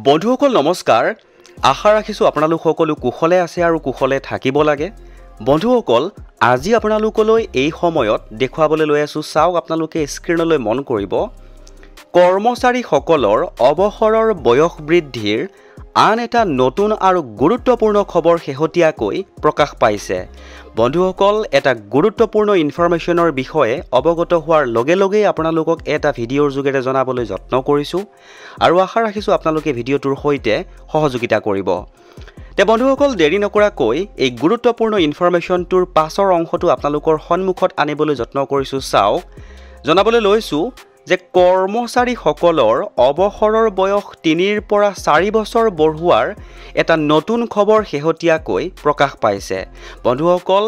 বন্ধুসকল নমস্কাৰ আশা ৰাখিছো আপোনালোক সকলো কুশলে আছে আৰু কুশলে থাকিব লাগে বন্ধুসকল আজি আপোনালোকলৈ এই সময়ত দেখুৱাবলৈ লৈ আছো চাওক আপোনালোকে স্ক্ৰিনলৈ মন কৰিব কৰ্মচাৰী সকলৰ অৱসৰৰ বয়স বৃদ্ধিৰ আন এটা নতুন আৰু গুৰুত্বপূৰ্ণ খবৰ শেহতীয়াকৈ প্ৰকাশ পাইছে বন্ধুসকল এটা গুৰুত্বপূৰ্ণ ইনফৰমেশ্যনৰ বিষয়ে অৱগত হোৱাৰ লগে লগে আপোনালোকক এটা ভিডিঅ'ৰ যোগেৰে জনাবলৈ যত্ন কৰিছো আৰু আশা ৰাখিছো আপোনালোকে ভিডিঅ'টোৰ সৈতে সহযোগিতা কৰিব তে বন্ধুসকল দেৰি নকৰাকৈ এই গুৰুত্বপূৰ্ণ ইনফৰমেশ্যনটোৰ পাছৰ অংশটো আপোনালোকৰ সন্মুখত আনিবলৈ যত্ন কৰিছো চাওক জনাবলৈ লৈছো যে কৰ্মচাৰী সকলৰ অৱসৰৰ বয়স 3 পৰা 4 বছৰ বঢ়োৱাৰ এটা নতুন খবৰ শেহতীয়াকৈ প্ৰকাশ পাইছে বন্ধুসকল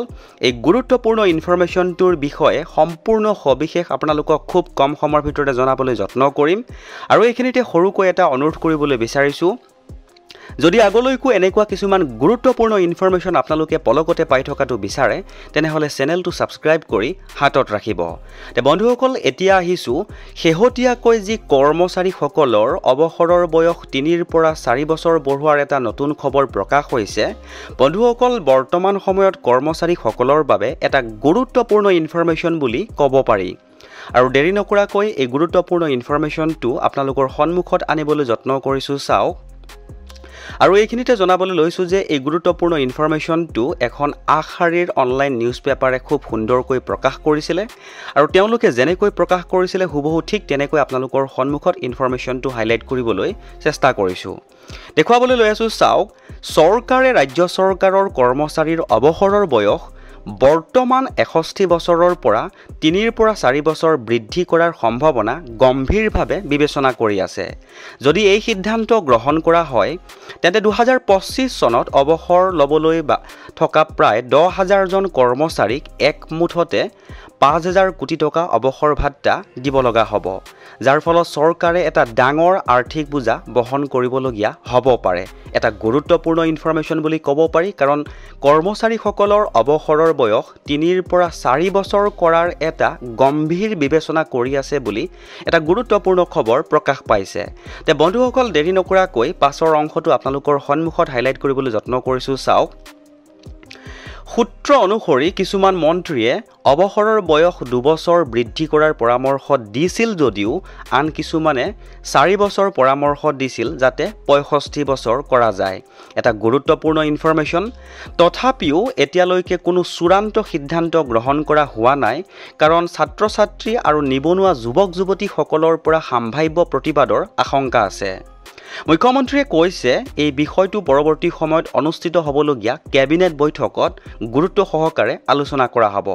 এই গুৰুত্বপূৰ্ণ ইনফৰমেশ্যনটোৰ বিষয়ে সম্পূৰ্ণ সবিশেষ আপোনালোকক খুব কম সময়ৰ ভিতৰতে জনাবলৈ যত্ন কৰিম আৰু এইখিনিতে সৰুকৈ এটা অনুৰোধ কৰিবলৈ বিচাৰিছো যদি আগলৈকো এনেকুৱা কিছুমান গুৰুত্বপূৰ্ণ ইনফৰমেশ্যন আপোনালোকে পলকতে পাই থকাটো বিচাৰে তেনেহলে চেনেলটো সাবস্ক্ৰাইব কৰি হাতত ৰাখিব তে বন্ধুসকল এতিয়া আহিছো শেহতীয়াকৈ যি কৰ্মচাৰী সকলৰ অৱসৰৰ বয়স 3 পৰা 4 বছৰ বঢ়োৱাৰ এটা নতুন খবৰ প্ৰকাশ হৈছে বন্ধুসকল বৰ্তমান সময়ত কৰ্মচাৰী সকলৰ বাবে এটা গুৰুত্বপূৰ্ণ ইনফৰমেশ্যন বুলি ক'ব পাৰি আৰু দেৰি নকৰাকৈ এই গুৰুত্বপূৰ্ণ ইনফৰমেশ্যনটো আপোনালোকৰ সন্মুখত আনিবলৈ যত্ন কৰিছো চাওক আৰু এইখিনিতে জনাবলৈ লৈছো যে এই গুৰুত্বপূৰ্ণ ইনফৰমেশ্যনটো এখন আখাৰীৰ অনলাইন নিউজ পেপাৰে খুব সুন্দৰকৈ প্ৰকাশ কৰিছিলে আৰু তেওঁলোকে যেনেকৈ প্ৰকাশ কৰিছিলে হুবহু ঠিক তেনেকৈ আপোনালোকৰ সন্মুখত ইনফৰমেশ্যনটো হাইলাইট কৰিবলৈ চেষ্টা কৰিছো দেখুৱাবলৈ লৈ আছো চাওক চৰকাৰে ৰাজ্য চৰকাৰৰ কৰ্মচাৰীৰ অৱসৰৰ বয়স বৰ্তমান 61 বছৰৰ পৰা 3 পৰা 4 বছৰ বৃদ্ধি কৰাৰ সম্ভাৱনা গম্ভীৰভাৱে বিবেচনা কৰি আছে যদি এই সিদ্ধান্ত গ্ৰহণ কৰা হয় তেন্তে 2025 চনত অৱসৰ লবলৈ থকা প্ৰায় 10000 জন কৰ্মচাৰীক একমুঠতে 5000 কোটি টকা অৱসৰ ভাত্তা দিব লগা হ'ব যাৰ ফলত চৰকাৰে এটা ডাঙৰ আৰ্থিক বোজা বহন কৰিবলগীয়া হ'ব পাৰে এটা গুৰুত্বপূৰ্ণ ইনফৰমেশ্যন বুলি ক'ব পাৰি কাৰণ কৰ্মচাৰীসকলৰ অৱসৰৰ বয়স 3 পৰা 4 বছৰ কৰাৰ এটা গম্ভীৰ বিবেচনা কৰি আছে বুলি এটা গুৰুত্বপূৰ্ণ খবৰ প্ৰকাশ পাইছে তে বন্ধুসকল দেৰি নকৰাকৈ পাছৰ অংশটো আপোনালোকৰ সন্মুখত হাইলাইট কৰিবলৈ যত্ন কৰিছো চাওক সূত্ৰ অনুসৰি কিছুমান মন্ত্ৰীয়ে অৱসৰৰ বয়স 2 বছৰ বৃদ্ধি কৰাৰ পৰামৰ্শ দিছিল যদিও আন কিছুমানে 4 বছৰ পৰামৰ্শ দিছিল যাতে 65 বছৰ কৰা যায় এটা গুৰুত্বপূৰ্ণ ইনফৰমেশ্যন তথাপিও এতিয়ালৈকে কোনো চূড়ান্ত সিদ্ধান্ত গ্ৰহণ কৰা হোৱা নাই কাৰণ ছাত্ৰ-ছাত্ৰী আৰু নিবনুৱা যুৱক-যুৱতী সকলৰ পৰা সম্ভাৱ্য প্ৰতিবাদৰ আশংকা আছে মুখ্যমন্ত্ৰীয়ে কৈছে এই বিষয়টো পৰৱৰ্তী সময়ত অনুষ্ঠিত হ'বলগীয়া কেবিনেট বৈঠকত গুৰুত্ব সহকাৰে আলোচনা কৰা হ'ব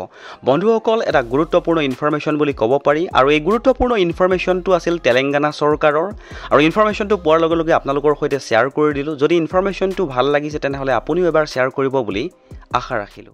বন্ধুসকল এটা গুৰুত্বপূৰ্ণ ইনফৰমেশ্যন বুলি ক'ব পাৰি আৰু এই গুৰুত্বপূৰ্ণ ইনফৰমেশ্যনটো আছিল তেলেংগানা চৰকাৰৰ আৰু ইনফৰমেশ্যনটো পোৱাৰ লগে লগে আপোনালোকৰ সৈতে শ্বেয়াৰ কৰি দিলো যদি ইনফৰমেশ্যনটো ভাল লাগিছে তেনেহলে আপুনিও এবাৰ শ্বেয়াৰ কৰিব বুলি আশা ৰাখিলো